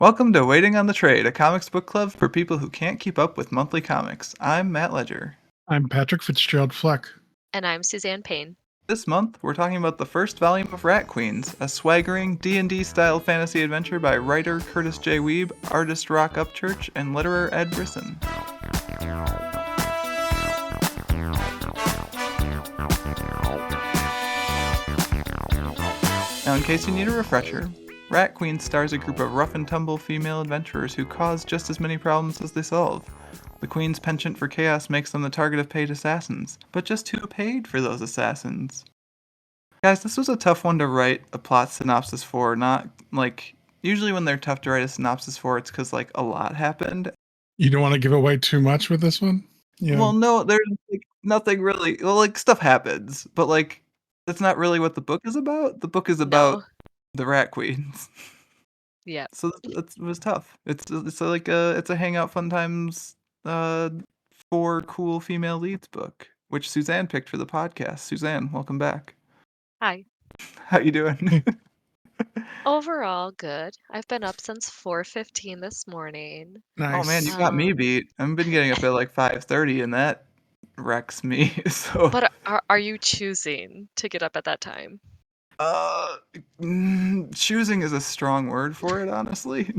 Welcome to Waiting on the Trade, a comics book club for people who can't keep up with monthly comics. I'm Matt Ledger. I'm Patrick Fitzgerald Fleck. And I'm Suzanne Payne. This month, we're talking about the first volume of Rat Queens, a swaggering D&D style fantasy adventure by writer Curtis J. Wiebe, artist Rock Upchurch, and letterer Ed Brisson. Now, in case you need a refresher, Rat Queens stars a group of rough-and-tumble female adventurers who cause just as many problems as they solve. The Queen's penchant for chaos makes them the target of paid assassins, but just who paid for those assassins? Guys, this was a tough one to write a plot synopsis for, not, usually when they're tough to write a synopsis for, it's because, a lot happened. You don't want to give away too much with this one? Yeah. Well, no, there's, nothing really, stuff happens, but, that's not really what the book is about. The book is about the Rat Queens. Yeah. So it was tough. It's a hangout fun times 4 cool female leads book, which Suzanne picked for the podcast. Suzanne, welcome back. Hi. How you doing? Overall, good. I've been up since 4:15 this morning. Nice. Oh man, you got me beat. I've been getting up at 5:30, and that wrecks me. So. But are you choosing to get up at that time? Choosing is a strong word for it, honestly.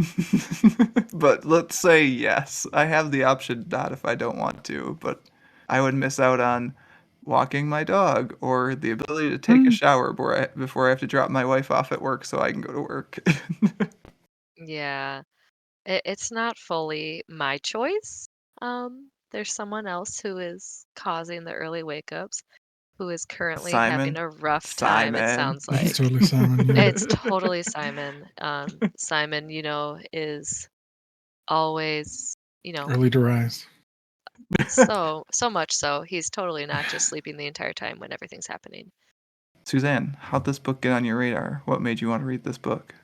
But let's say yes. I have the option not if I don't want to, but I would miss out on walking my dog or the ability to take a shower before I have to drop my wife off at work so I can go to work. Yeah. It's not fully my choice. There's someone else who is causing the early wake-ups, who is currently having a rough time, it sounds like. It's totally Simon. Yeah. It's totally Simon. Simon, is always, early to rise. So much so, he's totally not just sleeping the entire time when everything's happening. Suzanne, how'd this book get on your radar? What made you want to read this book?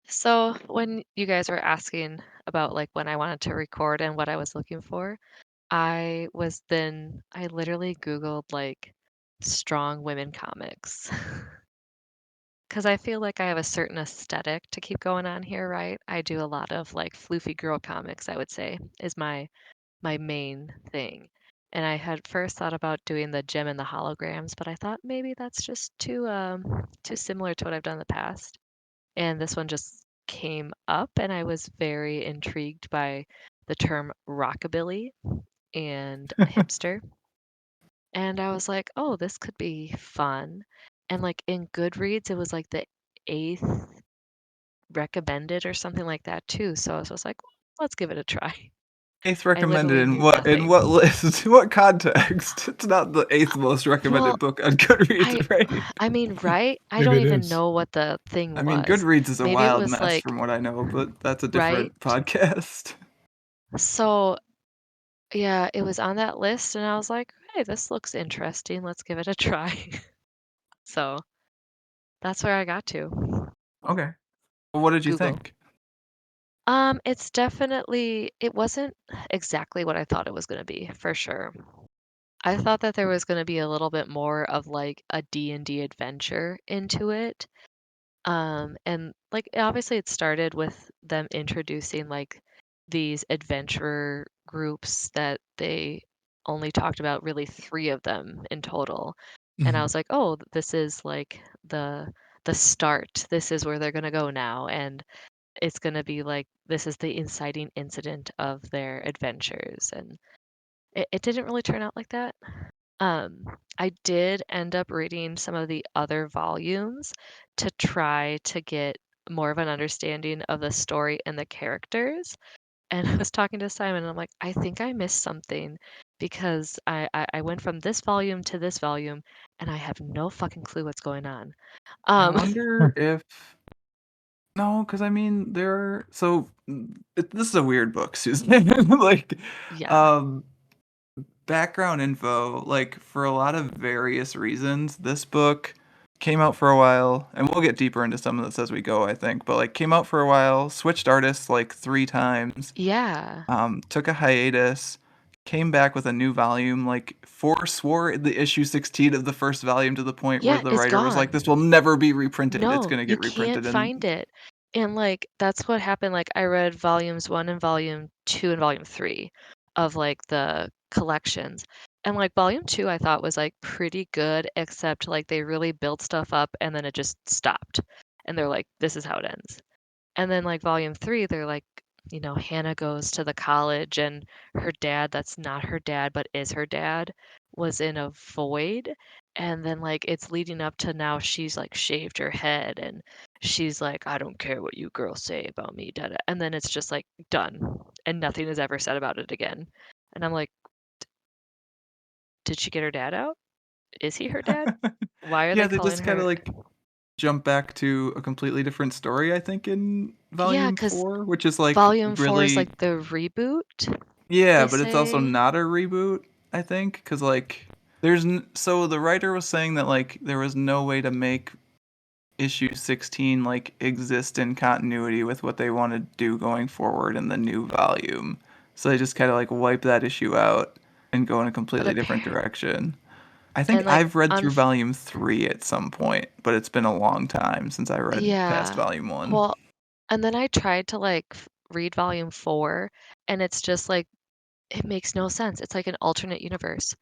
So when you guys were asking about when I wanted to record and what I was looking for, I literally Googled strong women comics. Because I feel like I have a certain aesthetic to keep going on here, right? I do a lot of floofy girl comics, I would say, is my main thing. And I had first thought about doing the gem and the holograms, but I thought maybe that's just too similar to what I've done in the past. And this one just came up, and I was very intrigued by the term rockabilly and hipster. And I was like, oh, this could be fun. And in Goodreads, it was the 8th recommended or something like that too. So I was just like, let's give it a try. 8th recommended in what list? What context? It's not the 8th most recommended book on Goodreads, right? I mean, right? I don't even know what the thing was. I mean, Goodreads is a wild mess from what I know, but that's a different podcast. So, yeah, it was on that list, and I was like, hey, this looks interesting. Let's give it a try. So that's where I got to. Okay. Well, what did you think? It wasn't exactly what I thought it was going to be, for sure. I thought that there was going to be a little bit more of a D&D adventure into it. And obviously it started with them introducing these adventurer groups that they only talked about really 3 of them in total. Mm-hmm. And I was like, oh, this is the start. This is where they're going to go now. And it's going to be this is the inciting incident of their adventures. And it didn't really turn out like that. I did end up reading some of the other volumes to try to get more of an understanding of the story and the characters. And I was talking to Simon, and I'm like, I think I missed something because I went from this volume to this volume, and I have no fucking clue what's going on. I wonder if... No, because I mean, this is a weird book, Susan. Background info, for a lot of various reasons, this book came out for a while, and we'll get deeper into some of this as we go, I think, but came out for a while, switched artists 3 times. Yeah. Took a hiatus, came back with a new volume, forswore the issue 16 of the first volume to the point where the writer was like, this will never be reprinted. No, it's going to get reprinted. You can't find it. And, like, that's what happened, like, I read volumes 1 and volume 2 and volume 3 of, like, the collections, and, like, volume 2 I thought was, like, pretty good, except, like, they really built stuff up and then it just stopped, and they're like, "This is how it ends." And then, like, volume 3, they're like, Hannah goes to the college and her dad that's not her dad, but is her dad, was in a void. And then, like, it's leading up to now she's, like, shaved her head and she's like, "I don't care what you girls say about me, da da." And then it's just, like, done. And nothing is ever said about it again. And I'm like, did she get her dad out? Is he her dad? Why are Yeah, they they calling just kind of her? like jump back to a completely different story, I think, in Yeah, volume because 4, which is like volume 4 is, really, like, the reboot, yeah, they but it's also say. not a reboot, I think, because like so the writer was saying that like there was no way to make issue 16 like exist in continuity with what they want to do going forward in the new volume. So they just kind of like wipe that issue out and go in a But completely different appar direction. I think and, like, I've read through unf volume 3 at some point, but it's been a long time since I read past yeah. volume 1. Well, and then I tried to, like, read volume 4, and it's just, like, it makes no sense. It's like an alternate universe,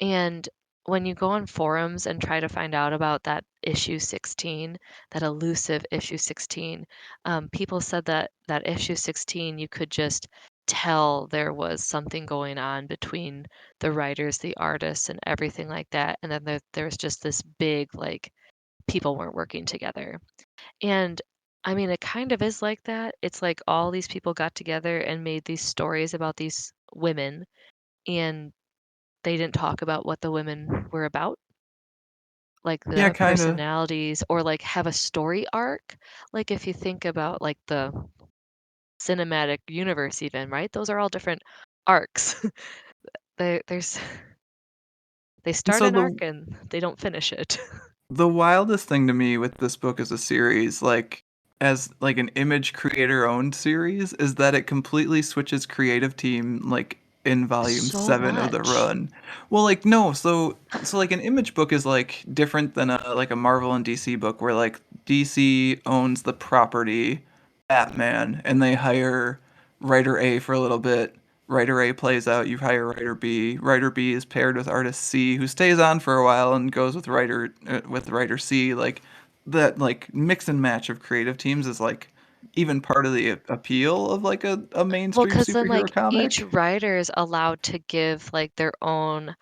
and when you go on forums and try to find out about that issue 16, that elusive issue 16, people said that that issue 16, you could just tell there was something going on between the writers, the artists, and everything like that, and then there was just this big, like, people weren't working together. And I mean, it kind of is like that. It's like all these people got together and made these stories about these women, and they didn't talk about what the women were about, like Yeah, the kind of. personalities or like have a story arc. Like if you think about like the cinematic universe even, right? Those are all different arcs. There's they And start so an arc and they don't finish it. the wildest thing to me with this book as a series, like as like an Image creator owned series, is that it completely switches creative team like in volume So 7 of the much. run. Well, like no, so like an Image book is like different than a Marvel and DC book where like DC owns the property Batman and they hire writer A for a little bit. Writer A plays out, you hire writer B. Writer B is paired with artist C, who stays on for a while and goes with writer C. Like that, like mix and match of creative teams is like even part of the appeal of like a Well, mainstream because then superhero like each comic. writer is allowed to give like their own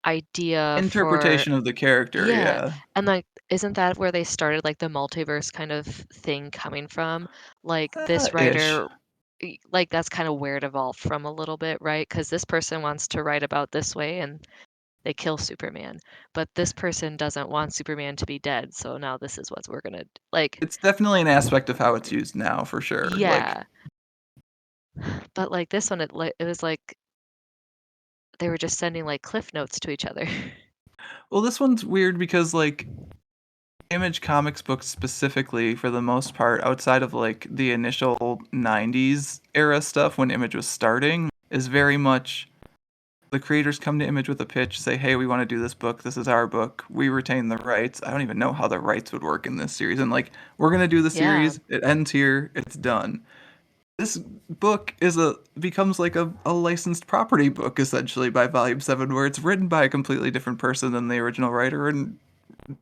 idea for Interpretation of the character, yeah, yeah, and, like, isn't that where they started, like, the multiverse kind of thing coming from? Like, this ish. writer like, that's kinda where it evolved from a little bit, right? Because this person wants to write about this way, and they kill Superman, but this person doesn't want Superman to be dead, so now this is what we're gonna like It's definitely an aspect of how it's used now, for sure. Like, yeah, but, like, this one, it was like they were just sending, like, cliff notes to each other. well, this one's weird because like Image Comics books specifically, for the most part, outside of like the initial 90s era stuff when Image was starting, is very much the creators come to Image with a pitch, say, hey, we want to do this book. This is our book. We retain the rights. I don't even know how the rights would work in this series. And like, we're going to do the Yeah. series. It ends here. It's done. This book becomes like a licensed property book essentially by volume 7, where it's written by a completely different person than the original writer and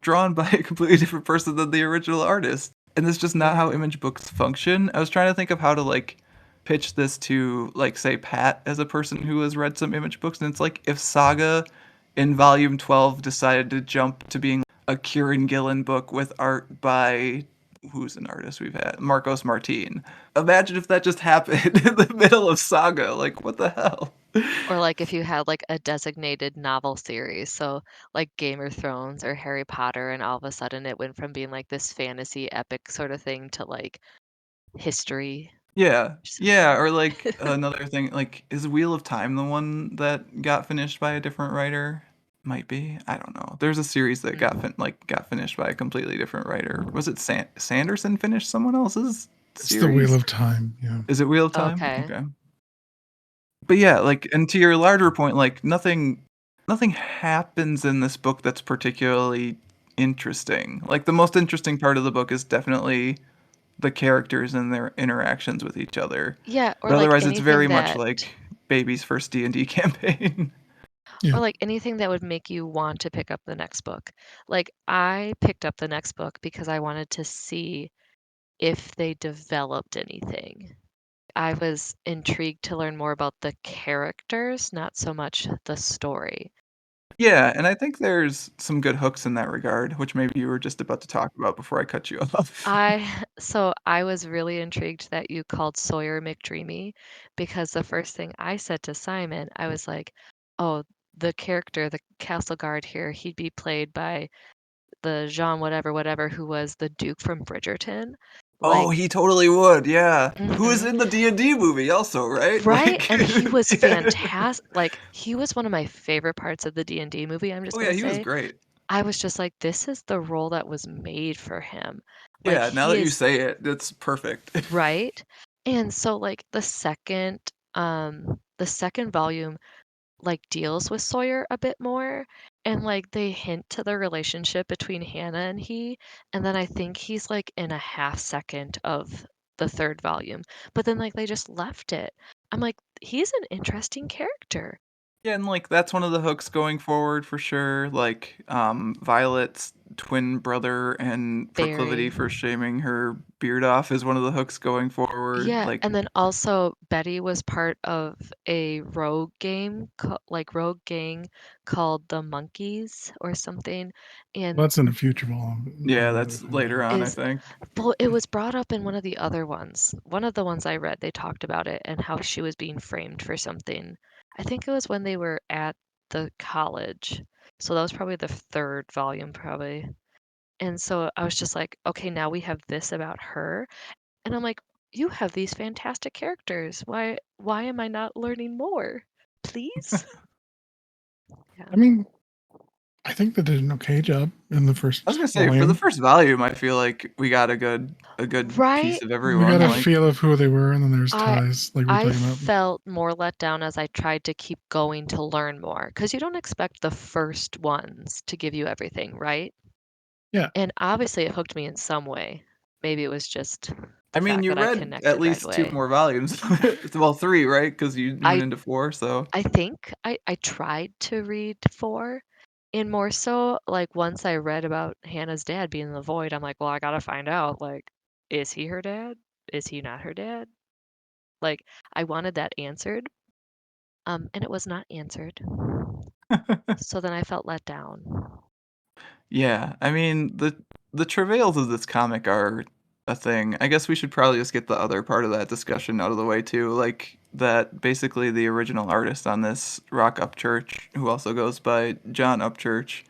drawn by a completely different person than the original artist. And it's just not how Yeah. Image books function. I was trying to think of how to like pitch this to like say Pat as a person who has read some Image books, and it's like if Saga in volume 12 decided to jump to being a Kieran Gillen book with art by who's an artist we've had? Marcos Martin. Imagine if that just happened in the middle of Saga. Like what the hell? Or like if you had like a designated novel series, so like Game of Thrones or Harry Potter, and all of a sudden it went from being like this fantasy epic sort of thing to like history. Yeah. Just- Yeah, or like another thing, like is Wheel of Time the one that got finished by a different writer? Might be. I don't know. There's a series that Mm. got finished by a completely different writer. Was it Sanderson finished someone else's It's the Wheel series? of Time. Yeah. Is it Wheel of Time? Okay. Okay. But yeah, like and to your larger point, like nothing happens in this book that's particularly interesting. Like the most interesting part of the book is definitely the characters and their interactions with each other. Yeah, or But like otherwise, it's very anything much that like baby's first D&D campaign. Yeah. or like anything that would make you want to pick up the next book. Like I picked up the next book because I wanted to see if they developed anything. I was intrigued to learn more about the characters, not so much the story. Yeah, and I think there's some good hooks in that regard, which maybe you were just about to talk about before I cut you off. I was really intrigued that you called Sawyer McDreamy because the first thing I said to Simon, I was like, "Oh, the character, the castle guard here, he'd be played by the Jean whatever whatever who was the Duke from Bridgerton." Oh, Like, he totally would, yeah. Who is mhm. in the D&D movie also, right? Right? Like, And he was yeah. fantastic. Like, he was one of my favorite parts of the D&D movie, I'm just Oh gonna yeah, he was say. great. I was just like, this is the role that was made for him. Like Yeah, now he that you is say it, it's perfect. right. And so like the second volume like deals with Sawyer a bit more and like they hint to the relationship between Hannah and he and then I think he's like in a half second of the third volume. But then like they just left it. I'm like, he's an interesting character. Yeah, and like that's one of the hooks going forward for sure. Like Violet's twin brother and proclivity Very. for shaving her beard off is one of the hooks going forward. Yeah, Like and then also Betty was part of a rogue gang called the Monkeys or something, and That's in a future yeah, volume that we're that's thinking later of. on, I is think. well, it was brought up in one of the other ones. One of the ones I read, they talked about it and how she was being framed for something. I think it was when they were at the college. So that was probably the third volume, probably. And so I was just like, okay, now we have this about her. And I'm like, "You have these fantastic characters. Why am I not learning more? Please?" Yeah. I mean, I think they did an okay job in the I was first gonna say for the volume. first volume, I feel like we got a good piece Right? of We everyone. got a Like feel of who they were, and then there's I ties, like we were I talking about. felt more let down as I tried to keep going to learn more because you don't expect the first ones to give you everything, right? Yeah. And obviously it hooked me in some way. Maybe it was just I the mean, fact you that I read at connected right least two away. more volumes. Well, three, right? Because you went I into four. So I think I tried to read 4, and more so, like, once I read about Hannah's dad being in the void, I'm like, "Well, I gotta find out, like, is he her dad? Is he not her dad?" Like, I wanted that answered, and it was not answered. So then I felt let down. yeah, I mean the travails of this comic are a thing. I guess we should probably just get the other part of that discussion out of the way too. Like that basically the original artist on this, Rock Upchurch, who also goes by John Upchurch,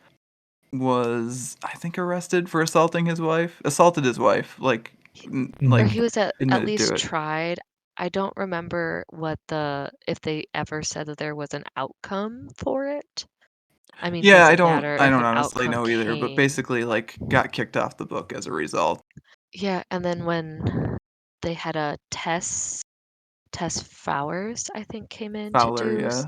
was I think arrested for assaulted his wife, like He or he like was at admitted to least it. tried. I don't remember what the if they ever said that there was an outcome for it. I mean, Yeah, does I it don't matter I if don't an honestly outcome know either, but came? basically like got kicked off the book as a result. Yeah, and then when they had a Tess Flowers, I think, Fowler, yeah.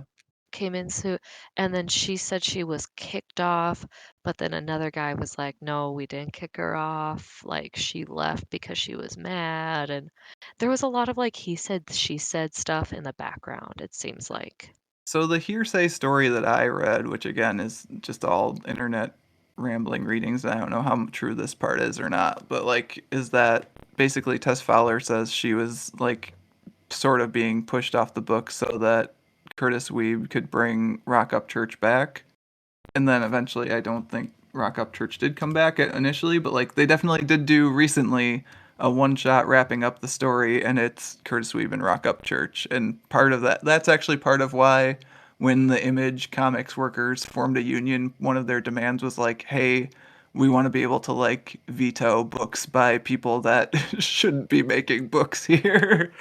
came into, and then she said she was kicked off, but then another guy was like, "No, we didn't kick her off. Like she left because she was mad." And there was a lot of like he said, she said stuff in the background, it seems like. So the hearsay story that I read, which again is just all internet rambling readings, I don't know how true this part is or not, but like is that basically Tess Fowler says she was like sort of being pushed off the book so that Curtis Weeb could bring Rock Up Church back. And then eventually I don't think Rock Up Church did come back initially, but like they definitely did do recently a one shot wrapping up the story, and it's Curtis Weeb and Rock Up Church. And part of that's actually part of why when the Image Comics workers formed a union, one of their demands was like, hey, we want to be able to like veto books by people that shouldn't be making books here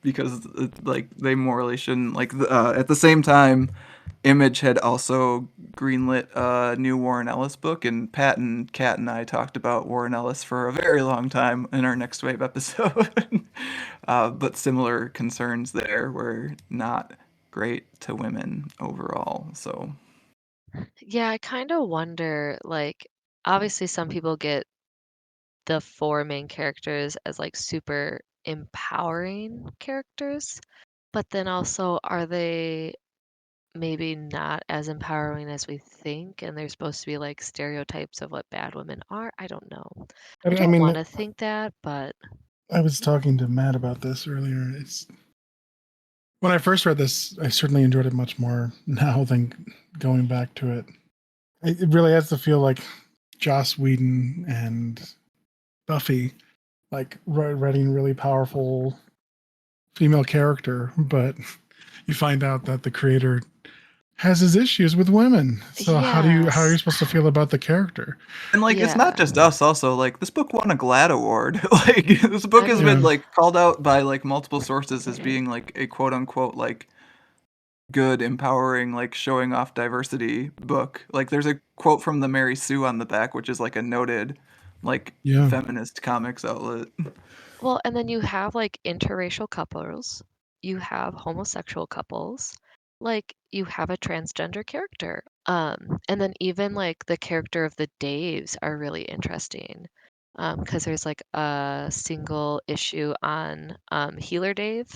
because like they morally shouldn't like at the same time Image had also greenlit a new Warren Ellis book, and Pat and Kat and I talked about Warren Ellis for a very long time in our Next Wave episode. But similar concerns there were not great to women overall. So Yeah, I kind of wonder, like, obviously some people get the four main characters as like super empowering characters, but then also are they maybe not as empowering as we think, and they're supposed to be like stereotypes of what bad women are? I don't know. I I don't mean, want to think that, but I was talking to Matt about this earlier. It's when I first read this, I certainly enjoyed it much more now than going back to it. It really has to feel like Joss Whedon and Buffy, like writing really powerful female character, but you find out that the creator has his issues with women. So how are you yes. supposed to feel about the character? And like it's not Yeah. just us also, like this book won a GLAAD award. Like this book I has Yeah. been mean, like called out by like multiple sources as being like a quote unquote like good, empowering, like showing off diversity book. Like there's a quote from the Mary Sue on the back, which is like a noted like Yeah. feminist comics outlet. well, and then you have like interracial couples, you have homosexual couples, like you have a transgender character. And then even like the character of the Daves are really interesting. Because there's like a single issue on Healer Dave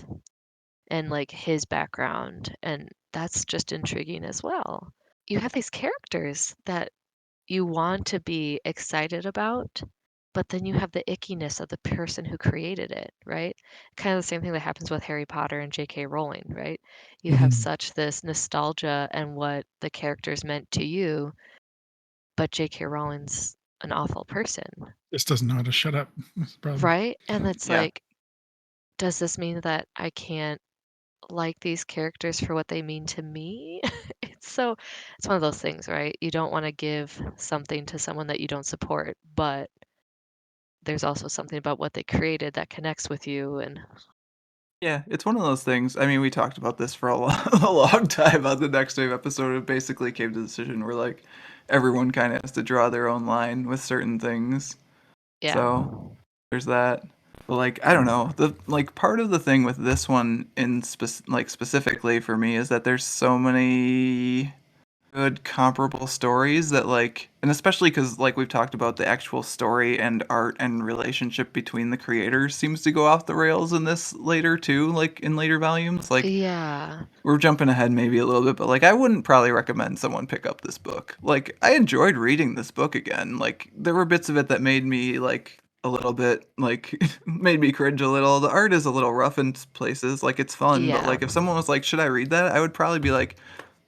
and like his background, and that's just intriguing as well. You have these characters that you want to be excited about, but then you have the ickiness of the person who created it, right? Kind of the same thing that happens with Harry Potter and J.K. Rowling, right? You have Mhm. such this nostalgia and what the characters meant to you, but J.K. Rowling's an awful person, Just doesn't know how to shut up. That's the problem. right? And it's Yeah. like, does this mean that I can't like these characters for what they mean to me? It's one of those things, right? You don't want to give something to someone that you don't support, but there's also something about what they created that connects with you. And Yeah, it's one of those things. I mean, we talked about this for a a long time on the Next Wave episode. It basically came to the decision where like everyone kind of has to draw their own line with certain things. yeah. So there's that. But like I don't know, the like part of the thing with this one in like specifically for me is that there's so many good comparable stories that like, and especially because like we've talked about, the actual story and art and relationship between the creators seems to go off the rails in this later too, like in later volumes. Like Yeah. we're jumping ahead maybe a little bit, but like I wouldn't probably recommend someone pick up this book. Like I enjoyed reading this book again. Like there were bits of it that made me like a little bit like made me cringe a little. The art is a little rough in places. Like it's fun, but Yeah. like if someone was like, "Should I read that?" I would probably be like,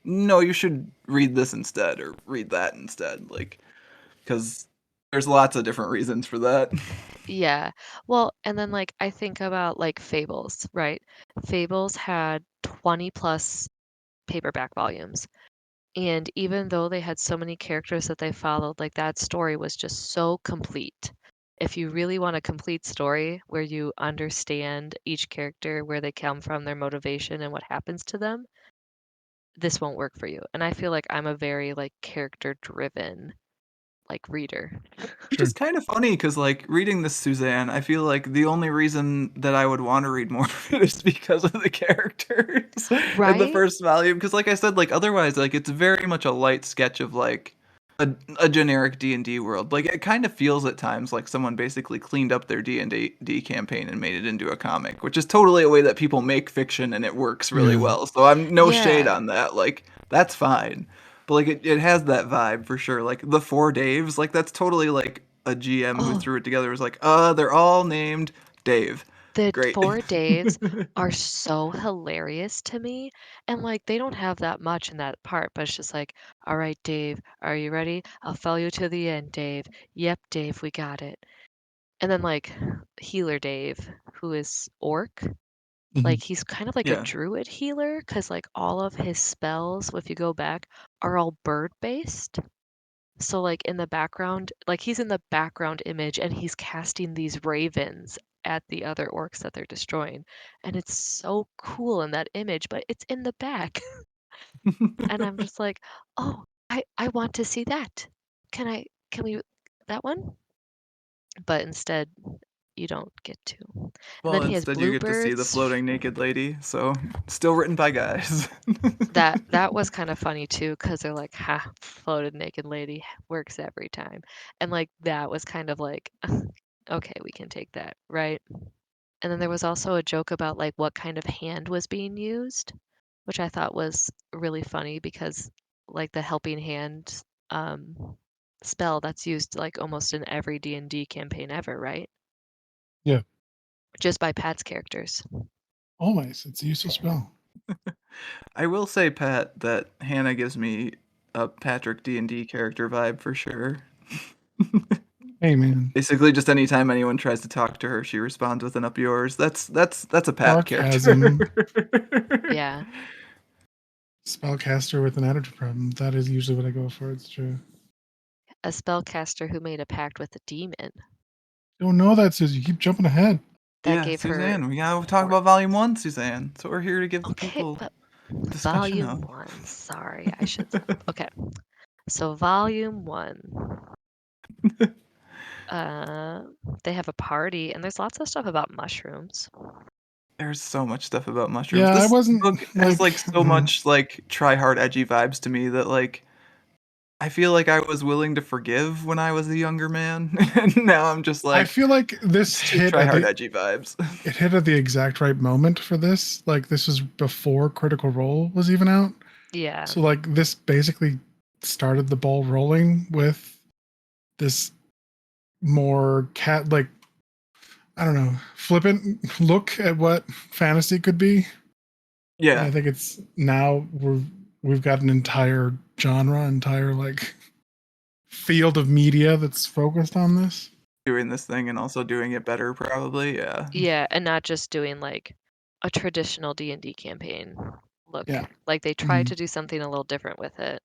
"No, you should read this instead or read that instead." Like cuz there's lots of different reasons for that. Yeah. Well, and then like I think about like Fables, right? Fables had 20 plus paperback volumes. And even though they had so many characters that they followed, like that story was just so complete. If you really want a complete story where you understand each character, where they come from, their motivation, and what happens to them, this won't work for you. And I feel like I'm a very like character driven like reader. Which Sure. is kind of funny because, like, reading this Suzanne, I feel like the only reason that I would want to read more of it is because of the characters in the Right? first volume. Because, like I said, like otherwise, like it's very much a light sketch of like a generic D&D world. Like it kind of feels at times like someone basically cleaned up their D&D campaign and made it into a comic, which is totally a way that people make fiction and it works really Yeah. well. So I'm no shade Yeah. on that. Like that's fine. But like it has that vibe for sure. Like the four Daves, like that's totally like a GM who Oh, threw it together was like, they're all named Dave. the Great. 4 Daves are so hilarious to me, and, like, they don't have that much in that part, but it's just like, "Alright, Dave, are you ready? I'll follow you to the end, Dave. Yep, Dave, we got it." And then, like, Healer Dave, who is Orc, Mhm. like, he's kind of like a Yeah. druid healer, because like, all of his spells, if you go back, are all bird-based. So, like, in the background, like, he's in the background image and he's casting these ravens at the other orcs that they're destroying. And it's so cool in that image, but it's in the back. And I'm just like, oh, I want to see that. Can we, that one? But instead, you don't get to. And then Well, he has instead you get to see the bluebirds. floating naked lady. So still written by guys. That was kind of funny too, because they're like, ha, floated naked lady works every time. And like, that was kind of like, Okay, we can take that, right? And then there was also a joke about like what kind of hand was being used, which I thought was really funny because like the helping hand spell that's used like almost in every D&D campaign ever, right? Yeah, Just by Pat's characters. always. It's a useful spell. I will say, Pat, that Hannah gives me a Patrick D&D character vibe for sure. Hey, man. Basically, just anytime anyone tries to talk to her, she responds with an "up yours." That's a Pat character. Sarcasm. Yeah. Spellcaster with an attitude problem. That is usually what I go for. It's true. A spellcaster who made a pact with a demon Don't know that, Susie. You keep jumping ahead. that Yeah, gave her Suzanne, we gotta talk more. about Volume 1, Suzanne. So we're here to give the Okay, people but discussion volume of. 1. Sorry, I should. Okay. So volume 1. Uh, they have a party, and there's lots of stuff about mushrooms. There's so much stuff about mushrooms. Yeah, I This wasn't book has like, like so much like try hard edgy vibes to me that like I feel like I was willing to forgive when I was a younger man, and now I'm just I like feel like this hit try at hard the edgy vibes. it hit at the exact right moment for this. Like this was before Critical Role was even out. Yeah. So like this basically started the ball rolling with this more cat like I don't know, flippant look at what fantasy could be. And I Yeah, think it's now we've got an entire genre, entire like field of media that's focused on this. doing this thing and also doing it better, probably. Yeah. Yeah, and not just doing like a traditional D&D campaign look. Yeah. Like they tried Mhm. to do something a little different with it.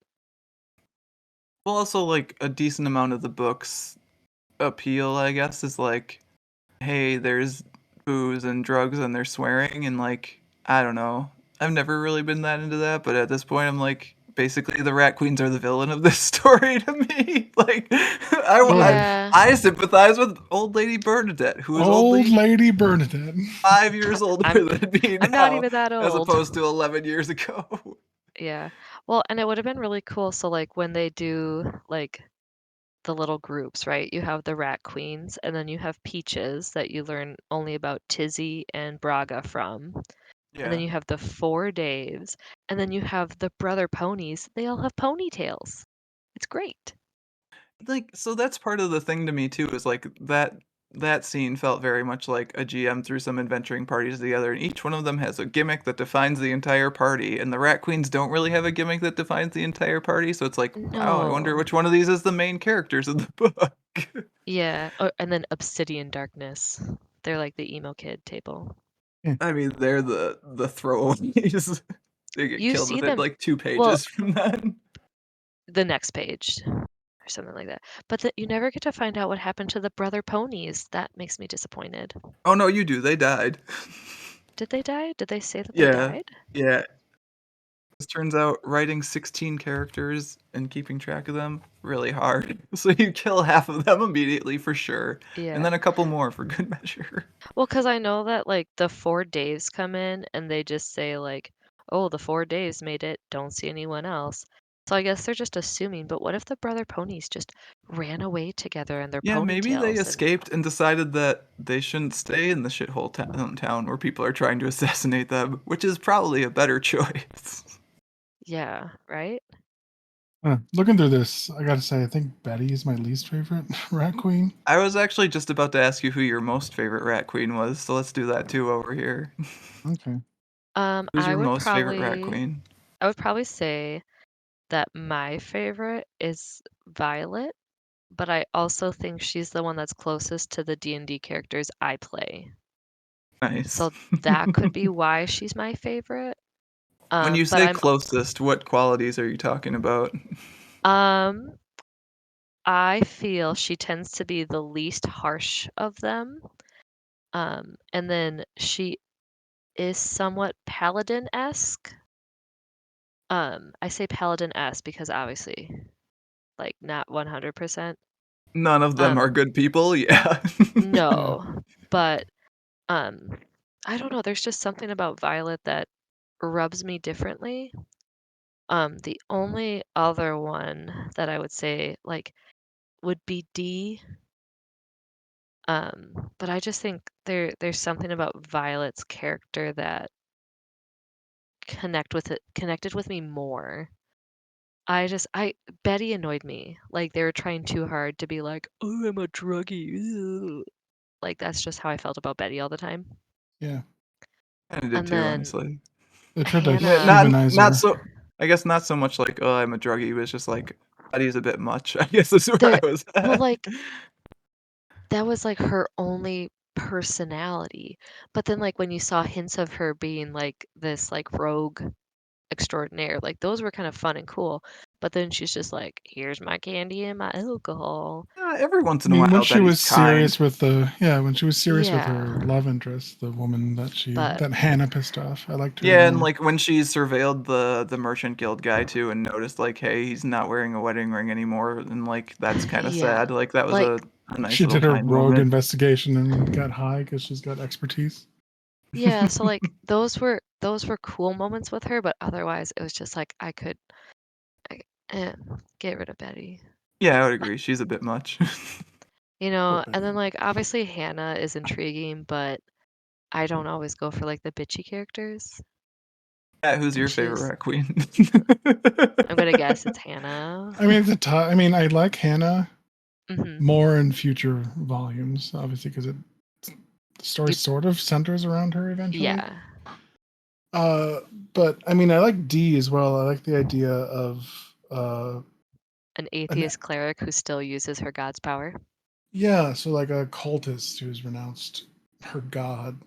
Well, also like a decent amount of the book's appeal, I guess, is like, hey, there's booze and drugs and they're swearing and like I don't know. I've never really been that into that, but at this point, I'm like, basically the Rat Queens are the villain of this story to me. Like, Oh yeah. Yeah. I sympathize with old lady Bernadette, who is Old only Lady Bernadette. 5 years older I'm than me I'm not now, even that as old. opposed to 11 years ago. Yeah. Well, and it would have been really cool. So like when they do like the little groups, right? You have the Rat Queens, and then you have Peaches that you learn only about Tizzy and Braga from. And then Yeah. you have the four Daves, and then you have the brother ponies. They all have ponytails. It's great. Like, so that's part of the thing to me too, is like that scene felt very much like a GM threw some adventuring parties together, and each one of them has a gimmick that defines the entire party, and the Rat Queens don't really have a gimmick that defines the entire party, so it's like, wow, I wonder No. which one of these is the main characters of the book. Yeah. Oh, and then Obsidian Darkness. They're like the emo kid table. Yeah. I mean, they're the throwaways. They get You killed see within them, like two well, pages from that. the next page or something like that. But you never get to find out what happened to the brother ponies. That makes me disappointed. Oh no, you do. They died. Did they die? Did they say that they Yeah. died? Yeah. This turns out writing 16 characters and keeping track of them really hard. So you kill half of them immediately for sure, and Yeah. then a couple more for good measure. Well, because I know that like the four Daves come in and they just say like, "Oh, the four Daves made it. Don't see anyone else." So I guess they're just assuming. But what if the brother ponies just ran away together in their Yeah, maybe they ponytails and escaped and decided that they shouldn't stay in the shithole town where people are trying to assassinate them, which is probably a better choice. yeah, right? Looking through this, I gotta say, I think Betty is my least favorite Rat Queen. I was actually just about to ask you who your most favorite Rat Queen was, so let's do that too over here. Okay. Who's your most favorite Rat Queen? I would probably say that my favorite is Violet, but I also think she's the one that's closest to the D&D characters I play. Nice. So that could be why she's my favorite. When you But say closest, what qualities are you talking about? um I feel she tends to be the least harsh of them. And then she is somewhat paladin-esque. I say paladin-esque because obviously, like, not 100%. None of them are Um, good people, yeah. Yeah. no, but um, I don't know. There's just something about Violet that rubs me differently. The only other one that I would say like would be Dee. But I just think there's something about Violet's character that connected with me more. I Betty annoyed me. Like they were trying too hard to be like, "Oh, I'm a druggie." Ugh." Like that's just how I felt about Betty all the time. Yeah. And I did And too, then honestly. They tried to Yeah, Hannah, humanize not her. so. I guess not so much like, oh, I'm a druggie, but it's just like Betty's a bit much. I guess is where there, I was well, at. like that was like her only personality. But then like when you saw hints of her being like this like rogue extraordinaire, like those were kind of fun and cool. But then she's just like, here's my candy and my alcohol. Every once I in a mean, when while, she Betty's was kind. serious with when she was serious with Yeah, her love interest, the woman but that Hannah pissed off, I liked her Yeah, and then. like when she surveilled the merchant guild guy too, and noticed like, hey, he's not wearing a wedding ring anymore, and like that's kind of yeah, sad. Like that was like a nice She little did her kind rogue moment. investigation and got high because she's got expertise. yeah. So like those were cool moments with her, but otherwise it was just like I, eh, get rid of Betty. Yeah, I would agree. She's a bit much. Poor And then Betty. like obviously Hannah is intriguing, but I don't always go for like the bitchy characters. Matt, who's And your favorite she's rat queen? I'm gonna guess it's Hannah. I mean, I mean, I like Hannah hmm more in future volumes, obviously, because the story You, sort of centers around her eventually. yeah, Uh, but I mean, I like D as well. I like the idea of an an atheist cleric who still uses her god's power. yeah, so like a cultist who's renounced her god,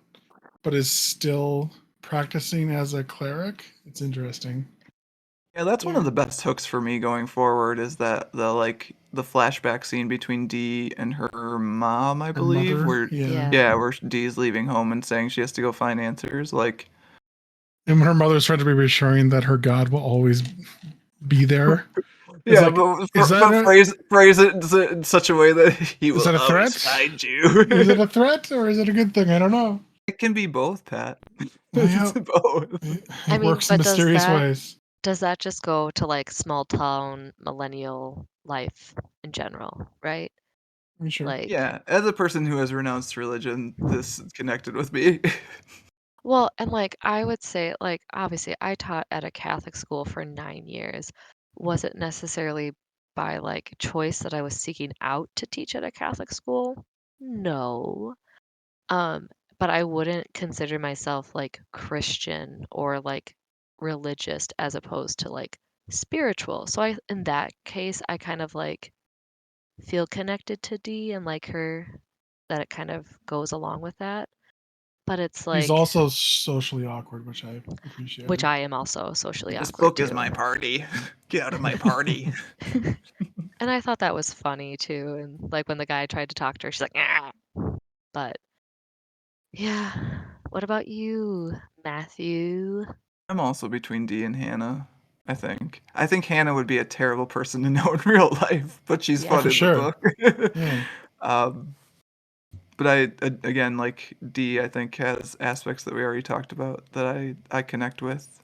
but is still practicing as a cleric. It's interesting. Yeah, that's one of Yeah. the best hooks for me going forward is that the flashback scene between Dee and her mom, I Her believe, mother, where yeah. Yeah. yeah, where Dee's leaving home and saying she has to go find answers. Like And when her mother's trying to be reassuring that her God will always be there, it's yeah, like, is that a phrase it in such a way that he is will that a always threat? find you. Is it a threat or is it a good thing? I don't know. It can be both, Pat. Yeah, It's both. I it mean, works in but mysterious ways. does that just go to like small town millennial life in general, right? I mean, sure. Like, Yeah, as a person who has renounced religion, this connected with me. well, and like I would say, like obviously I taught at a Catholic school for 9 years. Was it necessarily by like choice that I was seeking out to teach at a Catholic school? No. Um, but I wouldn't consider myself like Christian or like religious as opposed to like spiritual. So in that case, I kind of like feel connected to Dee and like her that it kind of goes along with that. But it's He's like, also socially awkward, which I which appreciated. I am also socially This awkward book is too. my party. Get out of my party. And I thought that was funny too. And like when the guy tried to talk to her, she's like, ah. But yeah. What about you, Matthew? I'm also between Dee and Hannah, I think. I think Hannah would be a terrible person to know in real life, but she's Oh, Yeah. fun for in the sure. book. Yeah. um, but again, like Dee, I think has aspects that we already talked about that I connect with.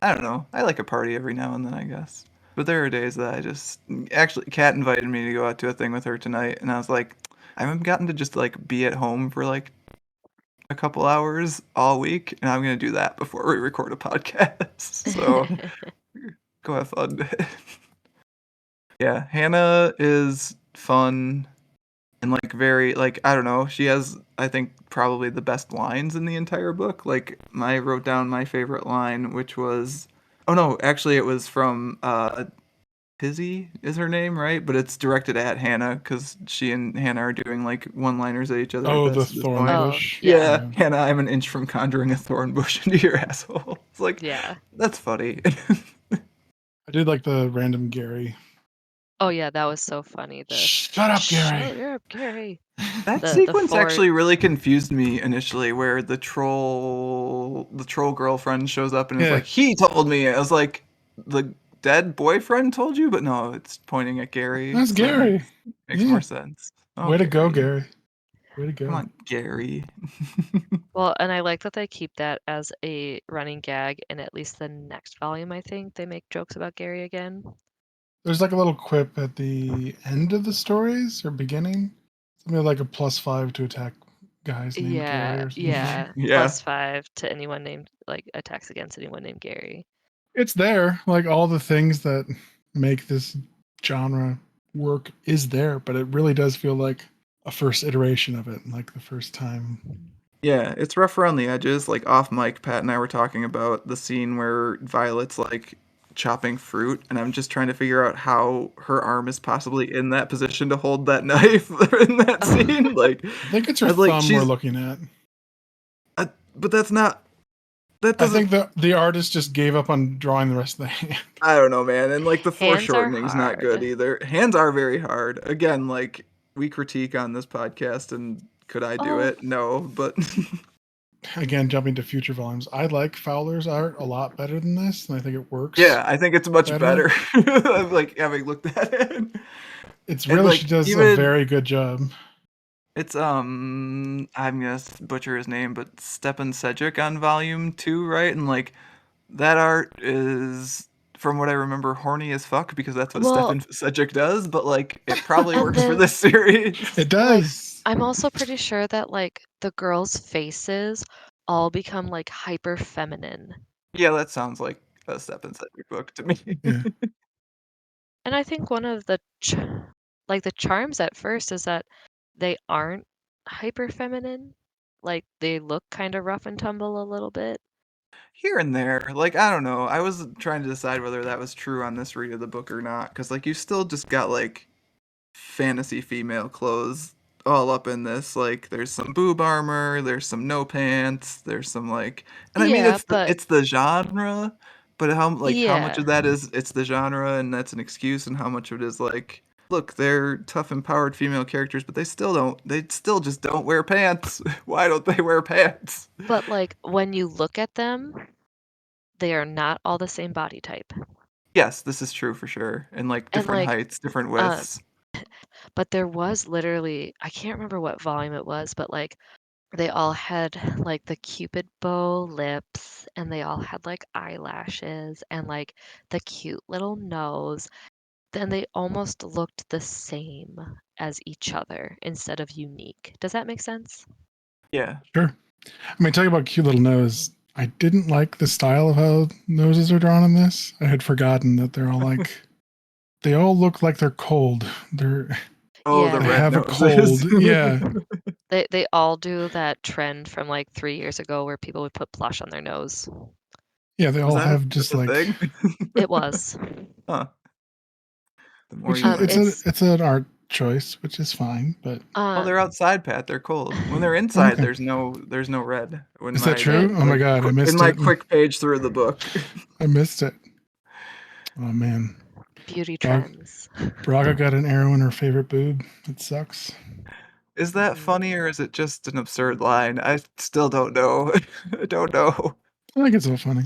I don't know. I like a party every now and then, I guess. But there are days that I just actually Kat invited me to go out to a thing with her tonight, and I was like, I haven't gotten to just like be at home for like a couple hours all week, and I'm gonna do that before we record a podcast. So go have fun. Yeah, Hannah is fun and like very like I don't know. She has I think probably the best lines in the entire book. Like I wrote down my favorite line, which was oh no, actually it was from Pizzy is her name, right? But it's directed at Hannah because she and Hannah are doing like one-liners at each other at Oh, the this thorn point. Oh, bush. yeah. Yeah, Yeah. Hannah, I'm an inch from conjuring a thorn bush into your asshole. It's like Yeah. that's funny. I did like the random Gary. Oh yeah, that was so funny. The Shut up, Gary. shut up, Gary. That The sequence four actually really confused me initially, where the troll girlfriend shows up and is Yeah. like, "He told me." I was like, "The dead boyfriend told you?" But no, it's pointing at Gary, That's so Gary. makes more Yeah. sense. Oh, Way to go, Gary, Gary. Way to come go. on, Gary. Well, and I like that they keep that as a running gag in at least the next volume, I think. They make jokes about Gary again. There's like a little quip at the end of the stories or beginning Something like a +5 to attack guys named Gary Yeah, or something. yeah. Yeah. +5 to anyone named like attacks against anyone named Gary. It's there. Like all the things that make this genre work is there, but it really does feel like a first iteration of it, like the first time. Yeah, it's rough around the edges. Like off mic, Pat and I were talking about the scene where Violet's like chopping fruit, and I'm just trying to figure out how her arm is possibly in that position to hold that knife in that scene. Like, I think it's her I was like, thumb we're looking at. but that's not. That I think doesn't. the artist just gave up on drawing the rest of the hand. I don't know, man. And like the Hands are foreshortening's not good hard. either. Hands are very hard. Again, like we critique on this podcast, and could I do Oh, it? No, but Again, jumping to future volumes, I like Fowler's art a lot better than this, and I think it works yeah, I think it's much better. better. Like having looked at it, It's and really, she like does a even very good job. it's I'm gonna butcher his name, but Stepan Sejic on volume 2, right? And like that art is, from what I remember, horny as fuck because that's what well, Stepan Sejic does. But like it probably and works for then this series. It like does. I'm also pretty sure that like the girls' faces all become like hyper feminine. Yeah, that sounds like a Stepan Sejic book to me. Yeah. And I think one of the like the charms at first is that they aren't hyper feminine. Like they look kind of rough and tumble a little bit. Here and there, like I don't know. I was trying to decide whether that was true on this read of the book or not, because like you still just got like fantasy female clothes all up in this. Like there's some boob armor, there's some no pants, there's some like, and I mean Yeah, but it's the genre, but how much yeah. of that is it's the genre and that's an excuse, and how much of it is like, look, they're tough empowered female characters, but they still just don't wear pants. Why don't they wear pants? But like when you look at them, they are not all the same body type. Yes, this is true for sure. And like And different like heights, different uh widths. but there was literally I can't remember what volume it was, but like they all had like the cupid bow lips and they all had like eyelashes and like the cute little nose. Then they almost looked the same as each other instead of unique. Does that make sense? Yeah. Sure. I mean, talking about cute little nose, I didn't like the style of how noses are drawn in this. I had forgotten that they're all like, they all look like they're cold. Oh, the Yeah, They red have a noses. cold. Yeah. they all do that trend from like 3 years ago where people would put blush on their nose. Yeah. They Was all that have that's just a like, thing? It was. Huh. The more which you is, know. It's it's an art choice, which is fine. But Oh, um they're outside, Pat. They're cold. When they're oh, inside, okay. there's no red. When Is that my there true? Oh my God. I in missed my it. quick page through the book. I missed it. Oh man. beauty Braga, trends. Braga got an arrow in her favorite boob. It sucks. Is that Mhm. funny or is it just an absurd line? I still don't know. I don't know. I think it's so funny.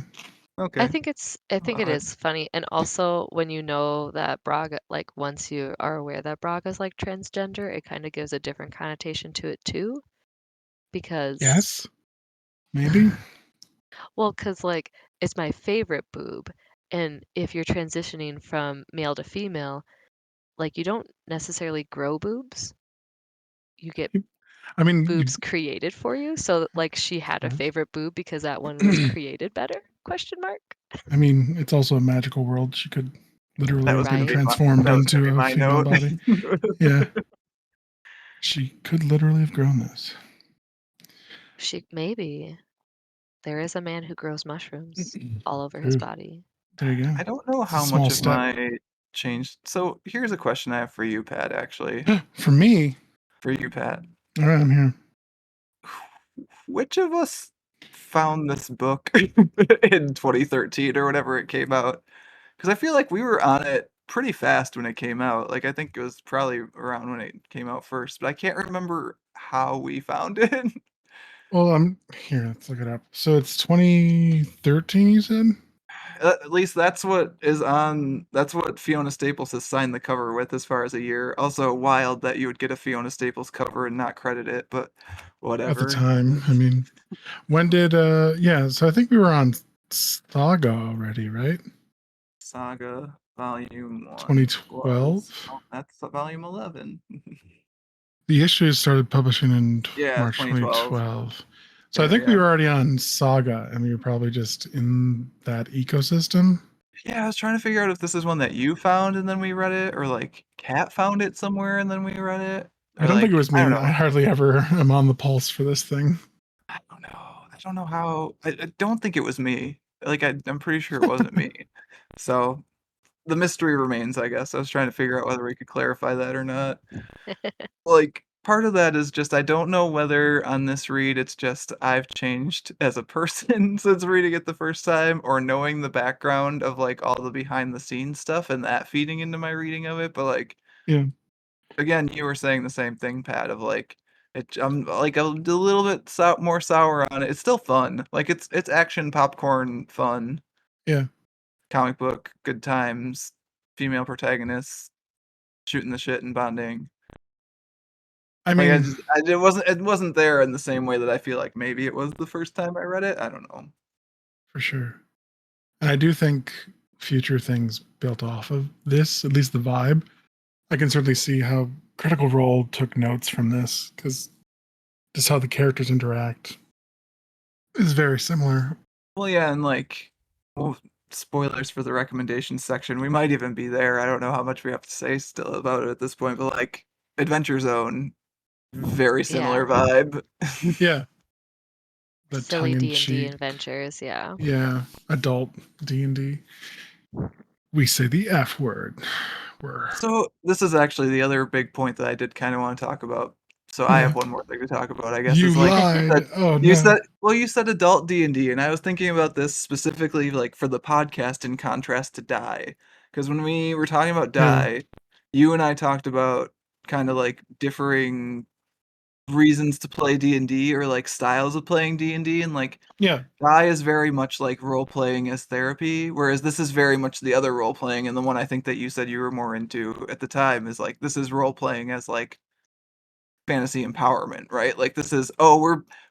Okay. I think it Uh, is funny. And also when you know that Braga like once you are aware that Braga's like transgender, it kind of gives a different connotation to it too. Because Yes. Maybe. well, because like it's my favorite boob. And if you're transitioning from male to female, like you don't necessarily grow boobs. You get I mean, you boobs created for you. So like she had a sort of. favorite boob because that one was created better? Question mark. I mean, it's also a magical world. She could literally that have was gonna been Right? be transformed into a my female note. body. Yeah, she could literally have grown this. She maybe. There is a man who grows mushrooms all over his True. body. There you go. I don't know It's a how much small of step. my changed. So here's a question I have for you, Pat, actually. For me, For you, Pat. all right, I'm here. Which of us found this book in 2013 or whenever it came out? Because I feel like we were on it pretty fast when it came out. Like I think it was probably around when it came out first, but I can't remember how we found it. Well, I'm here. Let's look it up. So it's 2013, you said? At least that's what is on. That's what Fiona Staples has signed the cover with, as far as a year. Also, wild that you would get a Fiona Staples cover and not credit it, but At the whatever. time. I mean, when did, yeah, so I think we were on Saga already, right? Saga Volume 1 was. 2012? Oh, that's volume 11. The issues started publishing in Yeah, March 2012. 2012. So I There, think we yeah. were already on Saga, and we were probably just in that ecosystem. Yeah, I was trying to figure out if this is one that you found and then we read it, or like Kat found it somewhere and then we read it, I or don't think it like was I don't me. I know. hardly ever am on the pulse for this thing. I don't know. I don't know how. I don't think it was me. Like I'm pretty sure it wasn't me. So the mystery remains, I guess. I was trying to figure out whether we could clarify that or not. Like part of that is just I don't know whether on this read it's just I've changed as a person since reading it the first time or knowing the background of like all the behind the scenes stuff and that feeding into my reading of it. But like Yeah, again, you were saying the same thing, Pat, of like I'm like a little bit more sour on it. It's still fun. Like it's action popcorn fun. yeah. Comic book, good times, female protagonists, shooting the shit and bonding. I Like mean, it wasn't there in the same way that I feel like maybe it was the first time I read it. I don't know. for sure. And I do think future things built off of this, at least the vibe. I can certainly see how Critical Role took notes from this because just how the characters interact is very similar. Well, yeah, and like, well, spoilers for the recommendations section. We might even be there. I don't know how much we have to say still about it at this point, but like, Adventure Zone, very similar Yeah. vibe. Yeah, the Silly D&D tongue-in-cheek, adventures, yeah. yeah, adult D&D. We say the F word. We're So this is actually the other big point that I did kind of want to talk about. So I yeah. have one more thing to talk about, I guess, You is like lied. that Oh you no. said you said adult D&D, and I was thinking about this specifically like for the podcast in contrast to Die. Because when we were talking about Yeah. Die, you and I talked about kind of like differing reasons to play D&D or like styles of playing D&D and like Yeah. Die is very much like role playing as therapy, whereas this is very much the other role playing, and the one I think that you said you were more into at the time is like this is role playing as like fantasy empowerment, right? Like this is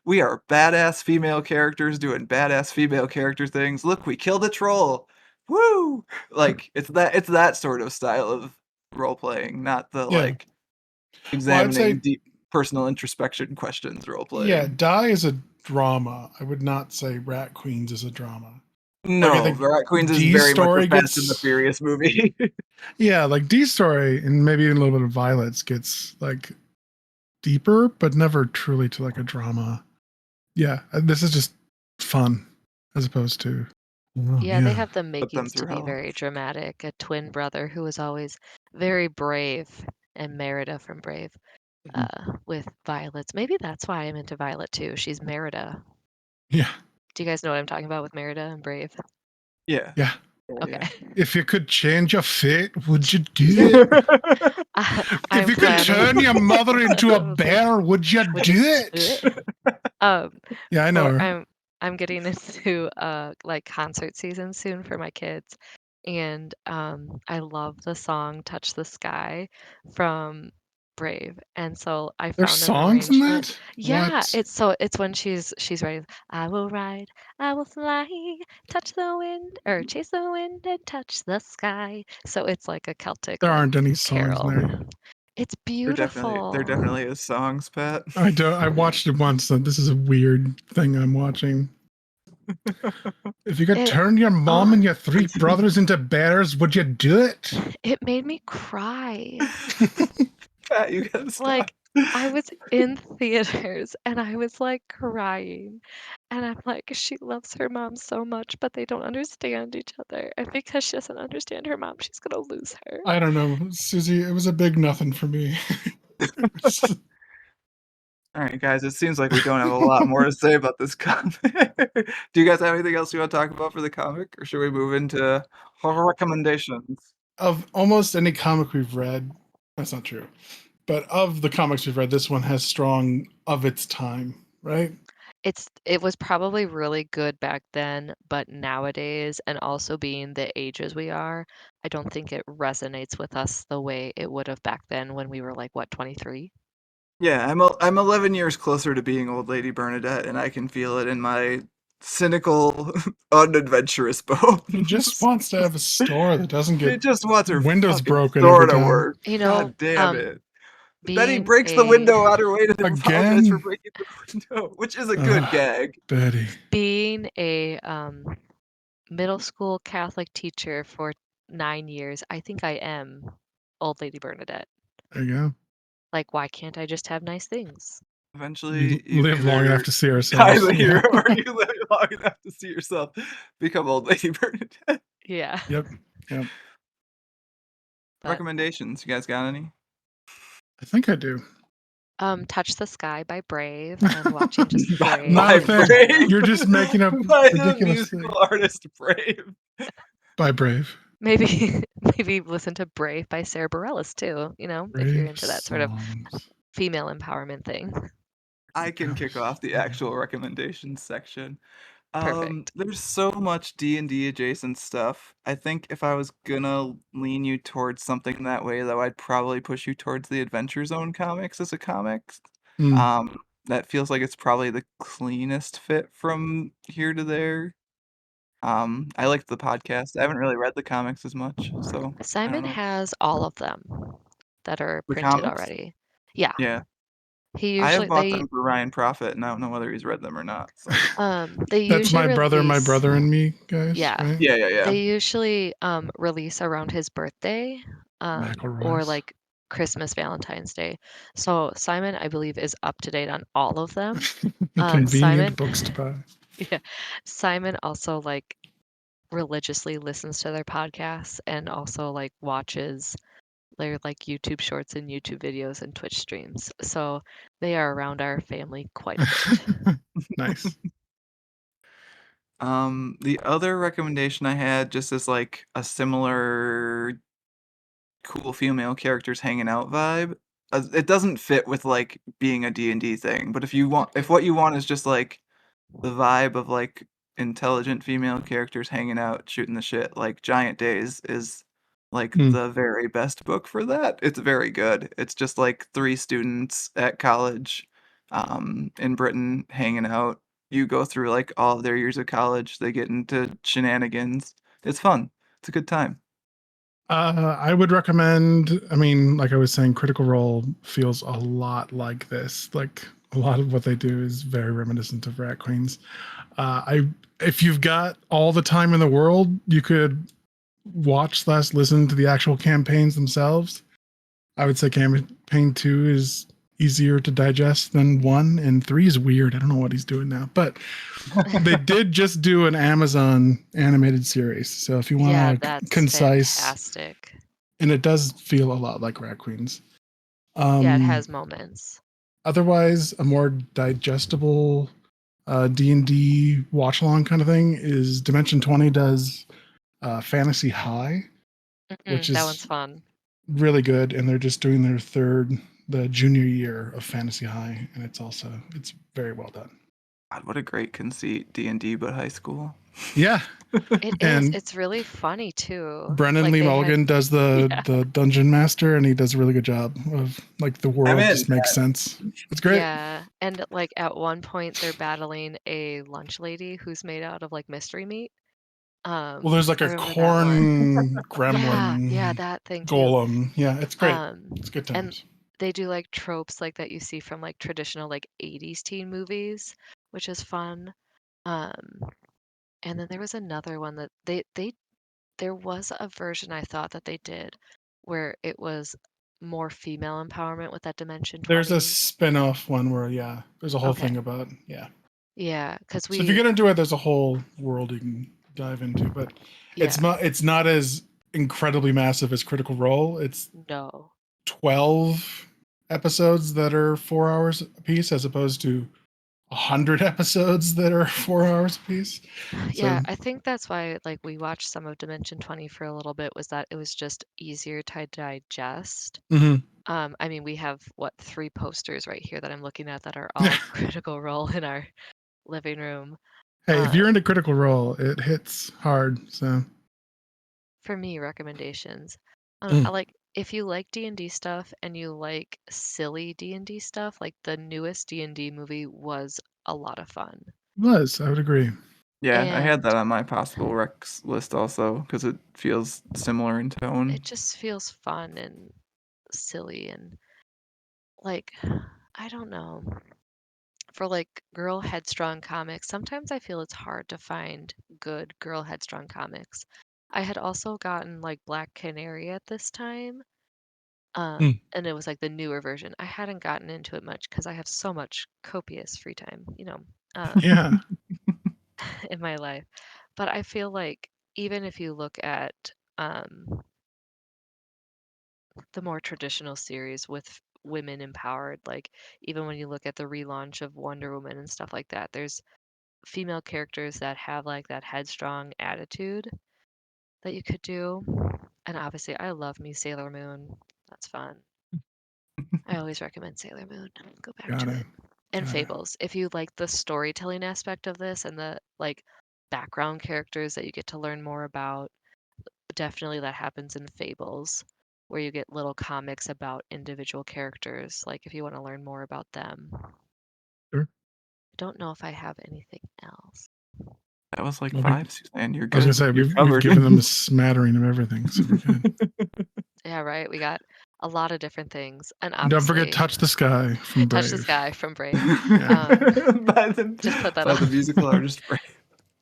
we are badass female characters doing badass female character things. Look, we killed a troll. Woo! Like it's that sort of style of role playing, not the Yeah. like Well, I'd examining say deep personal introspection questions role yeah, playing. Die is a drama. I would not say Rat Queens is a drama. Like I No, think Rat Queens is D's very much a story Fast and the gets Furious movie. yeah, like D's story and maybe even a little bit of Violet's gets like deeper, but never truly to like a drama. Yeah, this is just fun as opposed to oh, Yeah, they yeah. have the Put them makings to through be hell. very dramatic. A twin brother who was always very brave, and Merida from Brave, with Violet's. Maybe that's why I'm into Violet too. She's Merida. Yeah. Do you guys know what I'm talking about with Merida and Brave? Yeah. Yeah. Okay. Yeah. If you could change your fate, would you do it? If I'm you could planning. turn your mother into a bear, would you Would do you it? do it? Yeah, I know For her. I'm getting into like concert season soon for my kids, and I love the song "Touch the Sky" from Brave, and so I There's found an songs in arrangement. that? Yeah, What? it's when she's ready. I will ride, I will fly, touch the wind or chase the wind and touch the sky. So it's like a Celtic There aren't any songs in carol. there. It's There beautiful. definitely is songs, Pat. I don't. I watched it once. So this is a weird thing I'm watching. If you could It turn your mom oh, and your three brothers into bears, would you do it? it made me cry. Pat, you gotta stop. Like, I was in theaters and I was, like, crying, and I'm like, "She loves her mom so much, but they don't understand each other, and because she doesn't understand her mom, she's gonna lose her." I don't know, Susie. It was a big nothing for me. All right, guys, it seems like we don't have a lot more to say about this comic. Do you guys have anything else you want to talk about for the comic, or should we move into horror recommendations? Of almost any comic we've read, that's not true. But of the comics we've read, this one has strong of its time, right? It was probably really good back then, but nowadays, and also being the ages we are, I don't think it resonates with us the way it would have back then when we were, like, what, 23? Yeah, I'm 11 years closer to being old lady Bernadette, and I can feel it in my cynical, unadventurous She just bones. wants to have a store that doesn't She get just wants her windows fucking broken store every to time. work. You know, God damn it. Betty being breaks the a window on her way to apologize for Again? breaking the window, which is a good gag. Betty. being a middle school Catholic teacher for 9 years, I think I am Old Lady Bernadette. There you go. Like, why can't I just have nice things? Eventually, We you live long enough either to see die ourselves. the Yeah. hero or you live long enough to see yourself become Old Lady Bernadette. Yeah. Yep. Yep. But Recommendations, you guys got any? I think I do. Touch the Sky by Brave and watching just Brave. Not a By fan. Brave. You're just making up By the ridiculous musical things. artist Brave. By Brave. Maybe maybe listen to Brave by Sarah Bareilles too, you know, if you're Brave into that sort of songs. female empowerment thing. I can kick Gosh. off the actual recommendations section. Perfect. There's so much D&D adjacent stuff. I think if I was gonna lean you towards something that way, though, I'd probably push you towards the Adventure Zone comics as a comics. Mm. That feels like it's probably the cleanest fit from here to there. I liked the podcast. I haven't really read the comics as much, so I don't Simon know. has all of them that are The printed comics? already. Yeah. Yeah. He I have usually bought them for Ryan Profit, and I don't know whether he's read them or not. So they That's usually my release brother, and me, guys, yeah. right? yeah. They usually release around his birthday or McElroy's. like Christmas, Valentine's Day. So Simon, I believe, is up to date on all of them. Convenient Simon books to buy. yeah. Simon also like religiously listens to their podcasts and also like watches their like YouTube shorts and YouTube videos and Twitch streams. So they are around our family quite a bit. Nice. The other recommendation I had just as like a similar cool female characters hanging out vibe. It doesn't fit with like being a D&D thing, but if what you want is just like the vibe of like intelligent female characters hanging out, shooting the shit, like Giant Days is like Mm. the very best book for that. It's very good. It's just like three students at college in Britain hanging out. You go through like all of their years of college, they get into shenanigans. It's fun. It's a good time. I would recommend. I mean, like I was saying, Critical Role feels a lot like this. Like a lot of what they do is very reminiscent of Rat Queens. If you've got all the time in the world, you could watch/listen to the actual campaigns themselves. I would say campaign 2 is easier to digest than 1, and 3 is weird. I don't know what he's doing now, but they did just do an Amazon animated series. So if you want Yeah, a that's concise, fantastic. and it does feel a lot like Rat Queens. Yeah, it has moments. Otherwise, a more digestible D&D watch along kind of thing is Dimension 20 does Fantasy High, which That one's is fun. really good, and they're just doing their the junior year of Fantasy High, and it's very well done. God, what a great conceit, D&D but high school. Yeah, It is. and It's really funny too. Brennan Like Lee they had Mulligan does yeah. the dungeon master, and he does a really good job of like the I'm world in. just makes sense. It's great. Yeah, and like at one point they're battling a lunch lady who's made out of like mystery meat. Well, there's like I a remember that one. corn Yeah, gremlin that thing too. golem. Yeah, it's great. Um, It's good and times. they do like tropes like that you see from like traditional like 80s teen movies, which is fun. Um, and then there was another one that they there was a version I thought that they did where it was more female empowerment with that Dimension There's a 20. spin-off one where there's a whole Okay. thing about Yeah, because So if you we get into it, there's a whole world you can dive into, but yeah, it's not as incredibly massive as Critical Role. It's no. 12 episodes that are 4 hours a piece, as opposed to 100 episodes that are 4 hours a piece. So Yeah, I think that's why like we watched some of Dimension 20 for a little bit was that it was just easier to digest. mhm. I mean, we have what 3 posters right here that I'm looking at that are all Critical Role in our living room. Hey, if you're Um, into Critical Role, it hits hard. So for me, recommendations. I mm. like if you like D&D stuff and you like silly D&D stuff, like the newest D&D movie was a lot of fun. I would agree. Yeah, I had And that on my possible recs list also because it feels similar in tone. it just feels fun and silly and like, I don't know. For like girl headstrong comics, sometimes I feel it's hard to find good girl headstrong comics. I had also gotten like Black Canary at this time, Mm. and it was like the newer version. I hadn't gotten into it much because I have so much copious free time, Yeah. in my life. But I feel like even if you look at um, the more traditional series with women empowered, like even when you look at the relaunch of Wonder Woman and stuff like that, there's female characters that have like that headstrong attitude that you could do. And obviously, I love me Sailor Moon. That's fun. I always recommend Sailor Moon. Go back Got to it. it. And Got it. Fables. If you like the storytelling aspect of this and the like background characters that you get to learn more about, definitely that happens in Fables, where you get little comics about individual characters, like if you want to learn more about them. I Sure. don't know if I have anything else. That was like Well, 5, Suzanne. You're I was gonna good. say You're we've covered. given them a smattering of everything, so we're good. Yeah, right. We got a lot of different things. And And don't forget obviously, "Touch the Sky" from Touch the Brave. Sky from Brave. Yeah. Just put that By the on. musical artist Brave.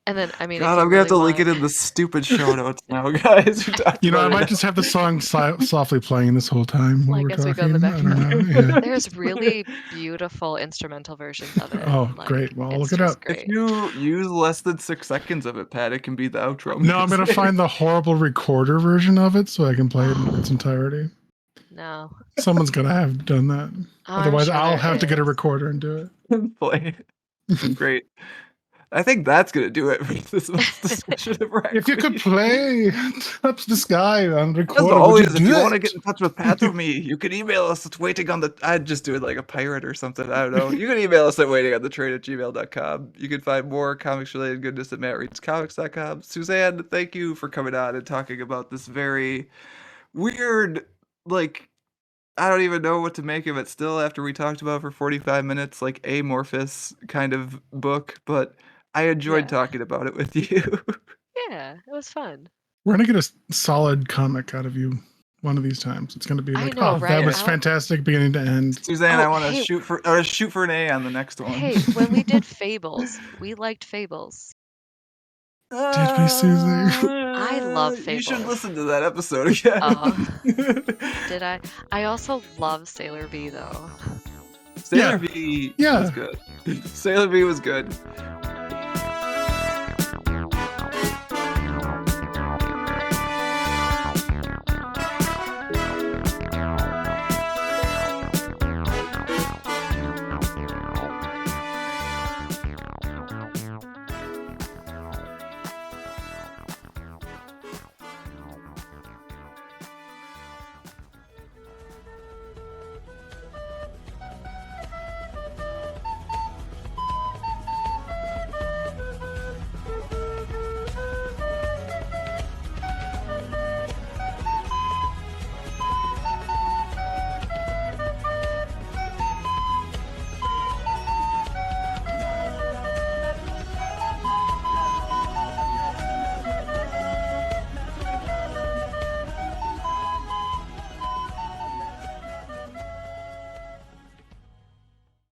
And then, I mean, if God, you I'm gonna have really to link want, it in the stupid show notes now, guys. We talked You know, I about might it. just have the song softly playing this whole time while like we're as we go in talking. the I don't background, know. Yeah. there's really beautiful instrumental versions of it. Oh, Like, great. Well, I'll it's look it just up. If great. you use less than 6 seconds of it, Pat, it can be the outro No, I'm gonna music. find the horrible recorder version of it so I can play it in its entirety. No. Someone's gonna have done that. Oh, I'm Otherwise, sure I'll there have to get a is. recorder and do Play it. Great. I think that's gonna do it for this month's discussion of it. Rat If you could Queen. play Touch the Sky on As recorder, would you always, if do you it? want to get in touch with Pat or me, you can email us at waiting on the. I'd just do it like a pirate or something. I don't know. You can email us at waitingonthetrain@gmail.com. You can find more comics related goodness at mattreadscomics.com. Suzanne, thank you for coming on and talking about this very weird, like, I don't even know what to make of it still after we talked about it for 45 minutes, like amorphous kind of book, but I enjoyed Yeah. talking about it with you. Yeah, it was fun. We're gonna get a solid comic out of you one of these times. It's gonna be I like, know, oh, that right? was fantastic, beginning to end. Suzanne, I Oh, want to hey, shoot for an A on the next one. hey, when we did Fables, we liked Fables. Did we, Susie? I love You should Fables. listen to that episode again. Did I? I also love Sailor V though. Sailor Yeah. V Yeah. was good. Sailor V was good.